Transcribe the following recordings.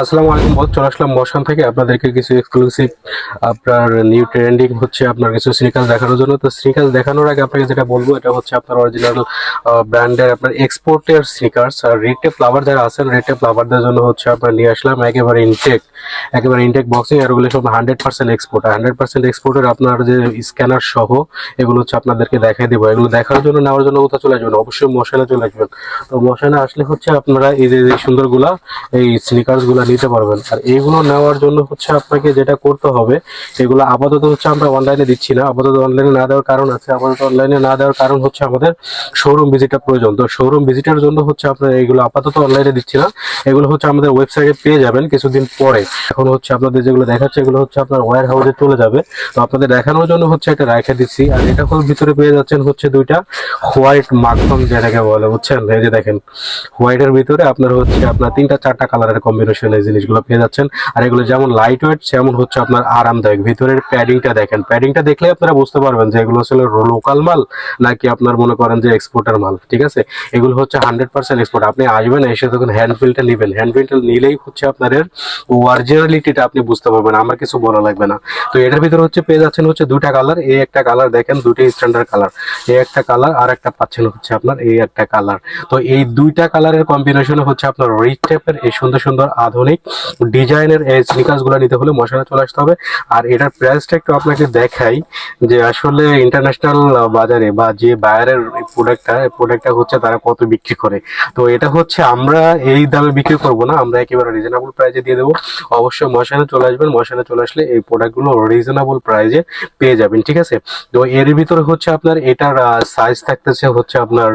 আসসালামু আলাইকুম বস, চলে আসলাম মশান থেকে আপনাদেরকে কিছু এক্সক্লুসিভ আপনার নিউ ট্রেন্ডিং হচ্ছে আপনার কিছু স্নিকার্স দেখানোর জন্য। তো স্নিকার্স দেখানোর আগে আপনাকে যেটা বলবো এটা হচ্ছে আপনার অরিজিনাল ব্র্যান্ডের আপনার এক্সপোর্টের স্নিকার্স। আর রিটেপ লাভার যারা আছেন, রিটেপ লাভারদের জন্য হচ্ছে আপনার নিয়ে আসলাম একেবারে ইনটেক বক্সিং। আর ওগুলো সব 100% এক্সপোর্ট, 100% এক্সপোর্টের আপনার যে স্ক্যানার সহ এগুলো হচ্ছে আপনাদেরকে দেখাই দেবো। এগুলো দেখার জন্য নেওয়ার জন্য কোথাও চলে আসবেন, অবশ্যই মশানে চলে আসবেন। তো মশানে আসলে হচ্ছে আপনারা এই যে সুন্দরগুলা এই স্নিকার্স গুলা নিতে পারবেন। আর এইগুলো নেওয়ার জন্য হচ্ছে আপনাকে যেটা করতে হবে, এগুলো আপাতত হচ্ছে আমরা অনলাইনে দিচ্ছি না। আপাতত অনলাইনে না দেওয়ার কারণ আছে, আপাতত অনলাইনে না দেওয়ার কারণ হচ্ছে আমাদের শোরুম ভিজিটটা প্রয়োজন। তো শোরুম ভিজিটের জন্য হচ্ছে আপনার এইগুলো আপাতত অনলাইনে দিচ্ছি না, এগুলো হচ্ছে আমাদের ওয়েবসাইটে পেয়ে যাবেন কিছুদিন পরে। এখন হচ্ছে আপনাদের যেগুলো দেখাচ্ছে এগুলো হচ্ছে আপনার ওয়্যার হাউসে চলে যাবে। তো আপনাদের দেখানোর জন্য হচ্ছে এটা রেখে দিচ্ছি। আর এটা হল ভিতরে পেয়ে যাচ্ছেন হচ্ছে দুইটা হোয়াইট মাখন যেটাকে বলে, বুঝছেন? এই যে দেখেন, হোয়াইটের ভিতরে আপনার হচ্ছে আপনার তিনটা চারটা কালারের কম্বিনেশন এই জিনিসগুলো পেয়ে যাচ্ছেন। আর এগুলো যেমন লাইট ওয়েট তেমন হচ্ছে আপনার আরামদায়ক। ভিতরের প্যাডিংটা দেখেন, প্যাডিংটা দেখলে আপনারা বুঝতে পারবেন যে এগুলো আসলে লোকাল মাল নাকি আপনার মনে করেন যে এক্সপোর্টের মাল। ঠিক আছে, এগুলো হচ্ছে 100% এক্সপোর্ট। আপনি আসবেন, এসে তখন হ্যান্ডফিলটা নেবেন, হ্যান্ডফিলটা নিলেই হচ্ছে আপনার অরিজিনালিটিটা আপনি বুঝতে পারবেন, আমার কিছু বলা লাগবে না। তো এটার ভিতরে হচ্ছে পেয়ে যাচ্ছেন হচ্ছে দুইটা কালার। এই একটা কালার দেখেন, দুইটাই স্ট্যান্ডার্ড কালার। এই একটা কালার, আর একটা পাচ্ছেন হচ্ছে আপনার এই একটা কালার। তো এই দুইটা কালারের কম্বিনেশনে হচ্ছে আপনার রিচ টাইপের এই সুন্দর সুন্দর আধুনিক ডিজাইনের এই স্নিকার্স গুলো নিতে হলে মশানে চলে আসতে হবে। আর এটার প্রাইসটা একটু আপনাকে দেখাই, যে আসলে ইন্টারন্যাশনাল বাজারে বা যে বায়ারের প্রোডাক্টটা হচ্ছে তারা কত বিক্রি করে। তো এটা হচ্ছে আমরা এই দামে বিক্রি করব না, আমরা একেবারে রিজনেবল প্রাইসে দিয়ে দেবো। অবশ্যই মশানে চলে আসবেন, মশানে চলে আসলে এই প্রোডাক্টগুলো রিজনেবল প্রাইসে পেয়ে যাবেন। ঠিক আছে, তো এর ভিতরে হচ্ছে আপনার এটার সাইজ থাকতেছে হচ্ছে আপনার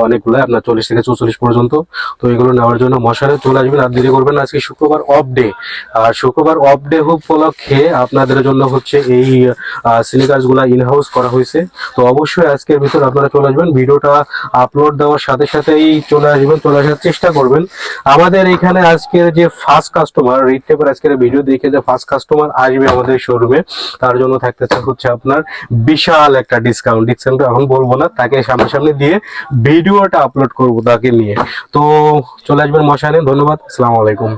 অনেকগুলো, আপনার 40 থেকে 44 পর্যন্ত। তো এগুলো নেওয়ার জন্য মশারে চলে আসবেন, আর দেরি করবেন না। আজকে শুক্রবার অফ ডে, আর শুক্রবার অফ ডে উপলক্ষে আপনাদের জন্য হচ্ছে এই স্নিকার্স গুলা ইনহাউস করা হয়েছে। তো অবশ্যই আজকের ভিতর আপনারা চলে আসবেন, ভিডিওটা আপলোড দেওয়ার সাথে সাথেই চলে আসবেন, চলে আসার চেষ্টা করবেন। আমাদের এখানে আজকের যে ফার্স্ট কাস্টমার রিড টেপের আজকের ভিডিও দেখে যে ফার্স্ট কাস্টমার আসবে আমাদের শোরুমে, তার জন্য থাকতেছে হচ্ছে আপনার বিশাল একটা ডিসকাউন্ট। এখন বলবো না, তাকে সামনাসামনি দিয়ে ভিডিওটা আপলোড করবো তাকে নিয়ে। তো চলে আসবেন মশানে। ধন্যবাদ, আসসালামু আলাইকুম।